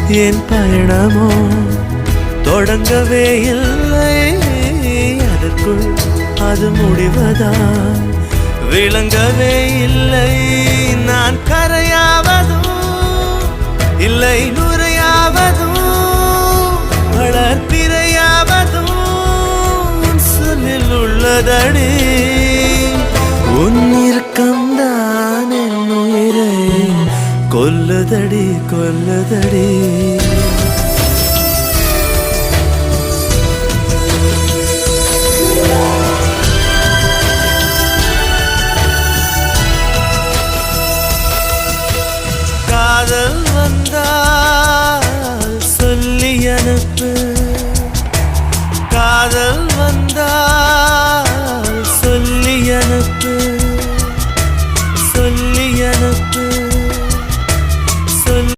என் பயணமோ தொடங்கவே இல்லை, அதற்குள் அது முடிவதா விளங்கவே இல்லை. நான் கரையாவதும் இல்லை நுரையாவதும் வளர்ப்பிறையாவதும் சொல்லில் உள்ளதடி. உன் இறுக்கம்தான் என் உயிரை கொல்லுதடி கொல்லுதடி. காதல் வந்தா